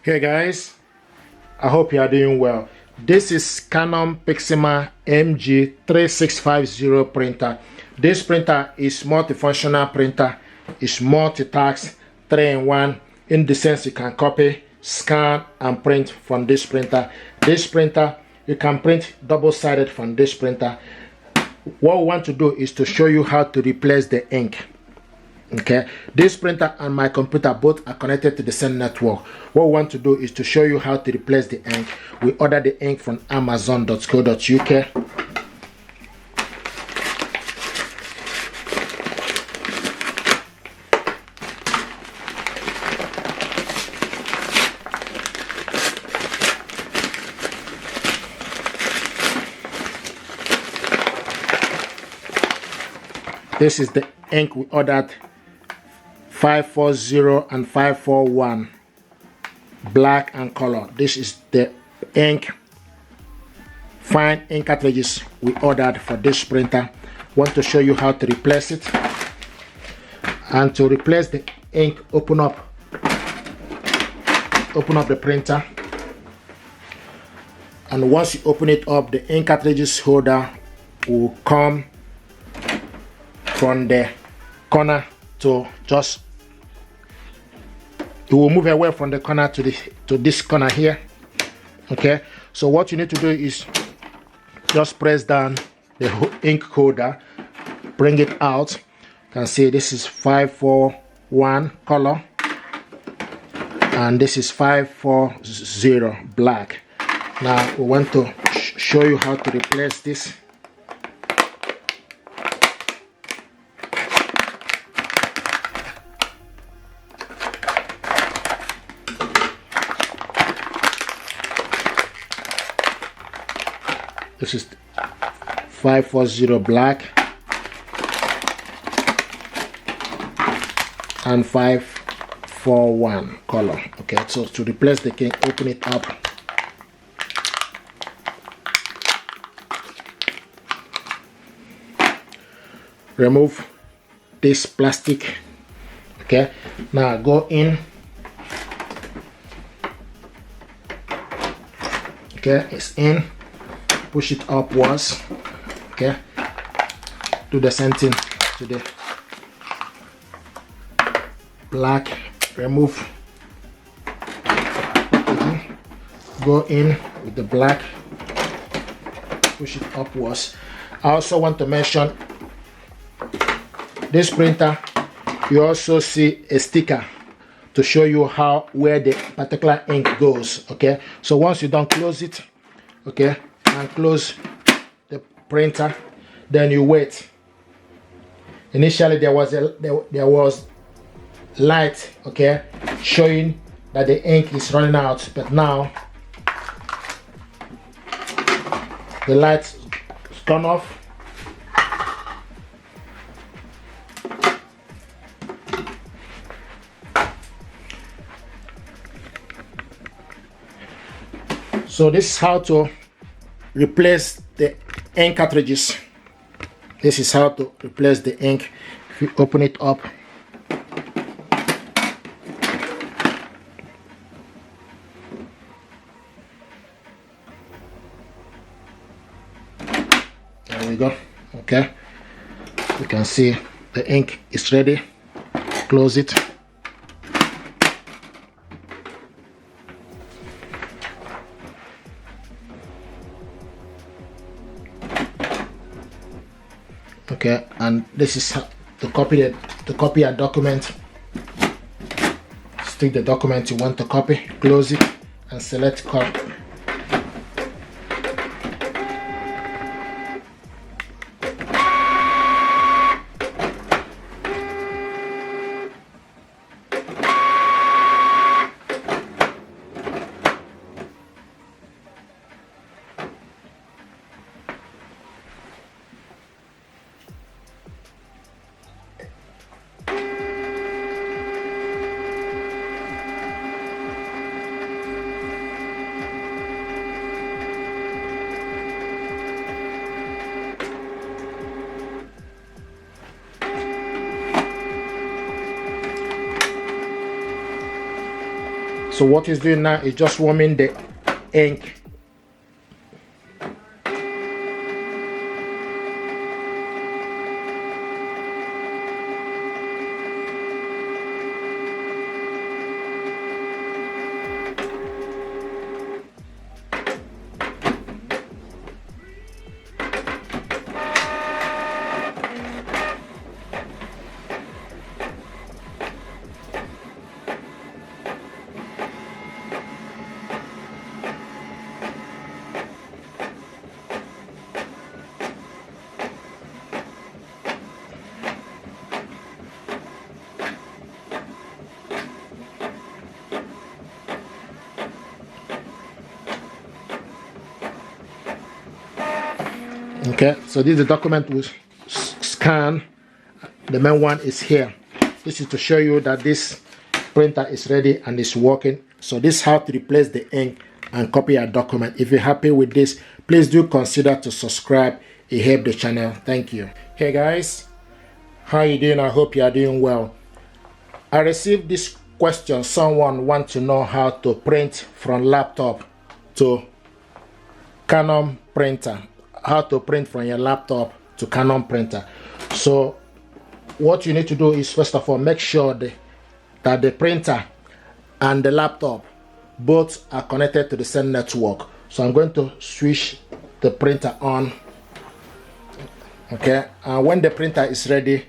Hey guys, I hope you are doing well. This is Canon Pixima MG3650 printer. This printer is multifunctional printer. It's multitask, 3-in-1, in the sense you can copy, scan and print from this printer. This printer, you can print double-sided from this printer. What we want to do is to show you how to replace the ink. Okay, this printer and my computer both are connected to the same network. What we want to do is to show you how to replace the ink. We order the ink from amazon.co.uk. This is the ink we ordered, 540 and 541, black and color. This is the ink, fine ink cartridges we ordered for this printer. Want to show you how to replace it. And to replace the ink, open up the printer, and once you open it up, the ink cartridges holder will come from the corner to just, it will move away from the corner to this corner here. Okay, so what you need to do is just press down the ink holder, bring it out. You can see this is 541 color and this is 540 black. Now we want to show you how to replace this. This is 540 black and 541 color. Okay, so to replace the king, open it up. Remove this plastic. Okay, now go in. Okay, it's in. Push it upwards. Okay, do the same thing to the black. Remove. Go in with the black, push it upwards. I also want to mention this printer, you also see a sticker to show you where the particular ink goes. Okay, so once you don't close it, okay, and close the printer, then you wait. Initially there was light, okay, showing that the ink is running out, but now the light's gone off. So this is how to replace the ink cartridges. This is how to replace the ink. If you open it up, there we go. Okay, you can see the ink is ready. Close it. Okay, and this is how to copy a document. Stick the document you want to copy, close it, and select copy. So what it's doing now is just warming the ink. Okay, so this is the document we scan. The main one is here. This is to show you that this printer is ready and is working. So this is how to replace the ink and copy your document. If you're happy with this, please do consider to subscribe. It helps the channel. Thank you. Hey guys, how you doing? I hope you are doing well. I received this question. Someone wants to know how to print from laptop to Canon printer. How to print from your laptop to Canon printer. So what you need to do is, first of all, make sure that the printer and the laptop both are connected to the same network. So I'm going to switch the printer on. Okay, and when the printer is ready,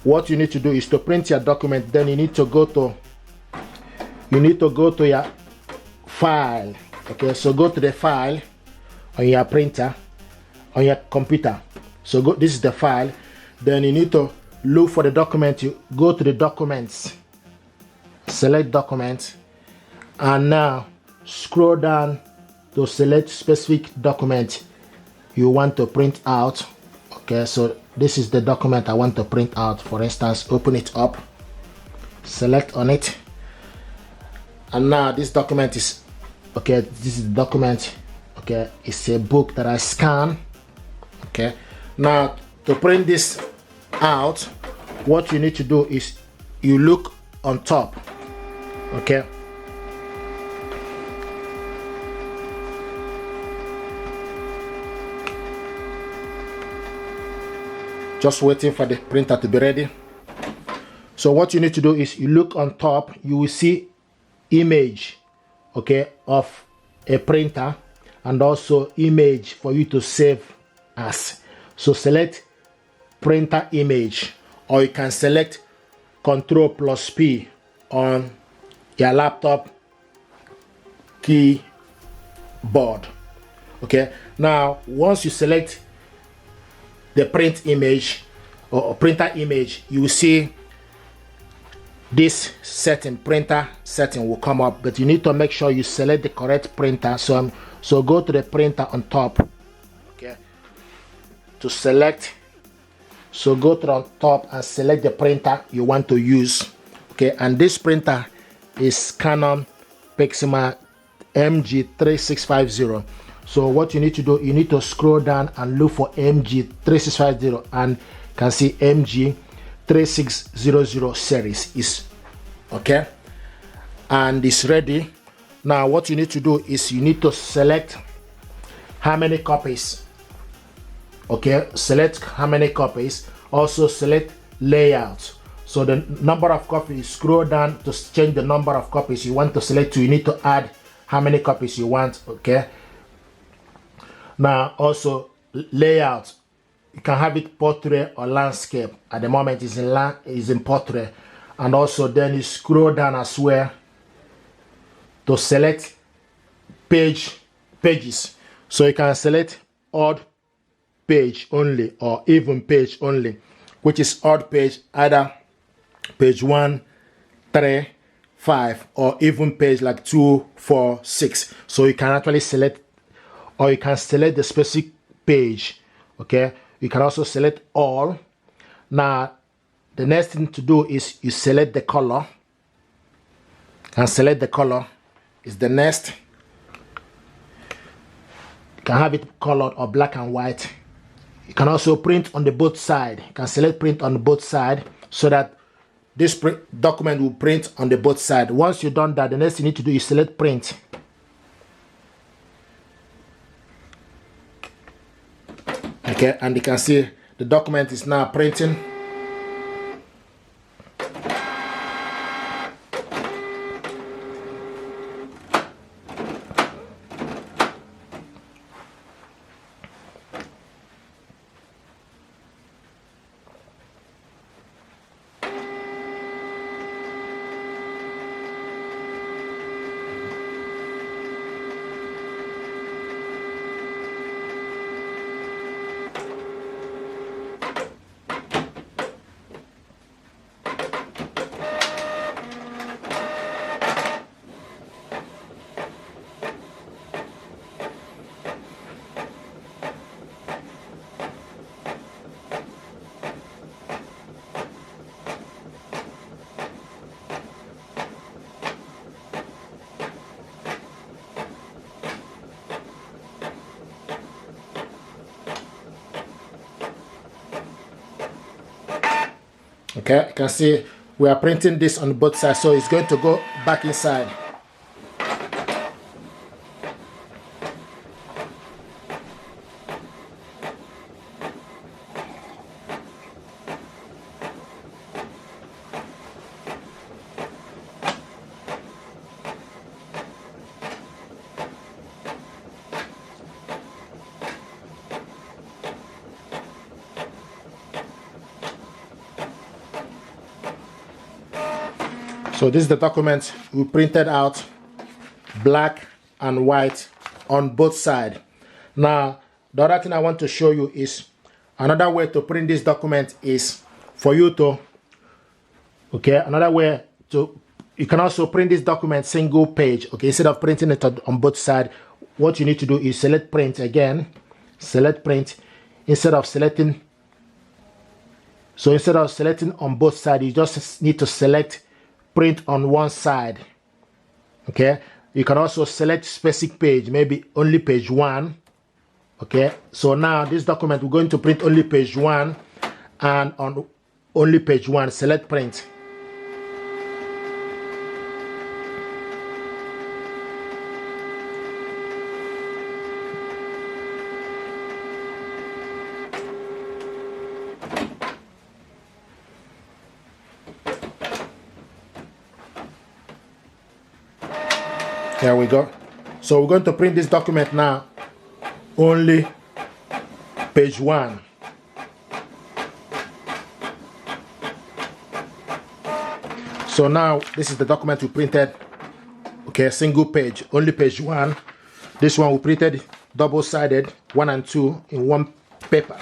what you need to do is to print your document. Then you need to go to your file. Okay, so go to the file on your printer, on your computer. So this is the file. Then you need to look for the document. You go to the documents, select document, and now scroll down to select specific document you want to print out. Okay, so this is the document I want to print out. For instance, open it up, select on it, and now this document is okay. This is the document. Okay, it's a book that I scan. Okay, now to print this out, what you need to do is you look on top. Okay, just waiting for the printer to be ready. So what you need to do is you look on top. You will see image, okay, of a printer, and also image for you to save as. So select printer image, or you can select Ctrl+P on your laptop keyboard. Okay, now once you select the print image or printer image, you will see this setting, printer setting will come up, but you need to make sure you select the correct printer. So go to the printer on top. Okay, to select, so go to the top and select the printer you want to use. Okay, and this printer is Canon Pixma MG3650. So what you need to do, you need to scroll down and look for MG3650, and you can see MG3600 series is okay, and it's ready. Now what you need to do is you need to select how many copies. Okay, select how many copies. Also select layout. So the number of copies, scroll down to change the number of copies you want to select to. You need to add how many copies you want. Okay, now also layout, you can have it portrait or landscape. At the moment is in portrait. And also then you scroll down as well to select pages. So you can select odd page only or even page only, which is odd page, either page 1, 3, 5, or even page like 2, 4, 6. So you can actually select, or you can select the specific page. Okay, you can also select all. Now the next thing to do is you select the color, and select the color is the next. You can have it colored or black and white. You can also print on the both side. You can select print on both side so that this document will print on the both sides. Once you've done that, the next thing you need to do is select print. Okay, and you can see the document is now printing. Okay, you can see we are printing this on both sides, so it's going to go back inside. So this is the document we printed out, black and white on both sides. Now, the other thing I want to show you is another way to print this document is for you to, okay, another way to, you can also print this document single page, okay, instead of printing it on both sides. What you need to do is select print again, select print, instead of selecting on both sides, you just need to select print on one side. Okay, you can also select specific page, maybe only page 1. Okay, so now this document we're going to print only page 1, and on only page 1 select print. There we go. So we're going to print this document now only page 1. So now this is the document we printed, okay, single page, only page 1. This one we printed double-sided, 1 and 2 in one paper.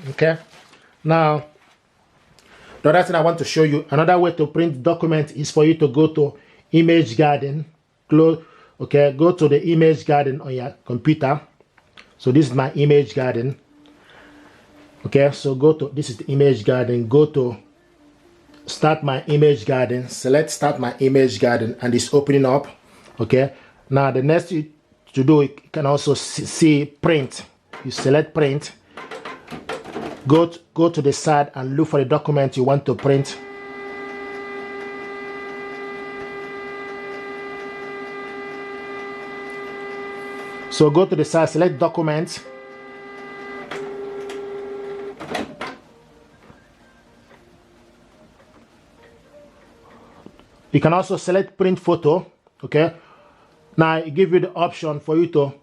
Okay, now the other thing I want to show you, another way to print document is for you to go to Image Garden. Okay, go to the Image Garden on your computer. So this is my Image Garden. Okay, so go to, this is the Image Garden, go to Start My Image Garden, select Start My Image Garden, and it's opening up. Okay, now the next thing to do, you can also see print. You select print, go to the side and look for the document you want to print. So go to the side, select document. You can also select print photo. Okay, now it gives you the option for you to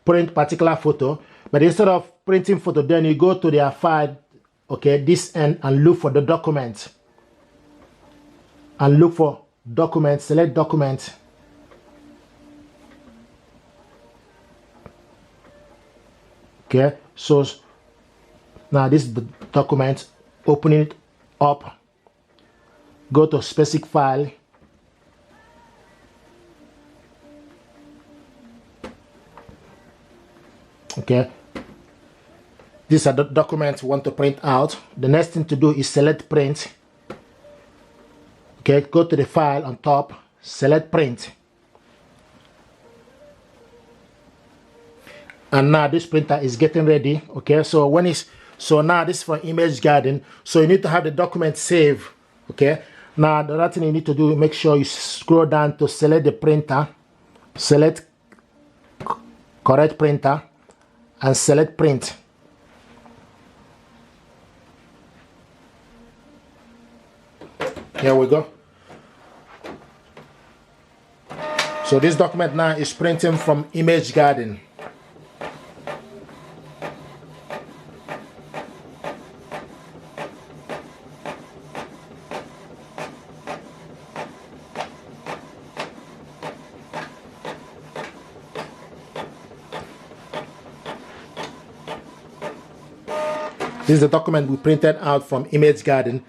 print particular photo, but instead of printing photo, then you go to their file, okay, this end, and look for the document, and look for document, select document. Okay, so now this is the document, open it up, go to specific file, okay, these are the documents you want to print out. The next thing to do is select print. Okay, go to the file on top, select print. And now this printer is getting ready. Okay, so now this is for Image Garden, so you need to have the document saved. Okay, Now the other thing you need to do, make sure you scroll down to select the printer, select correct printer, and select print. Here we go. So this document now is printing from Image Garden. This is the document we printed out from Image Garden.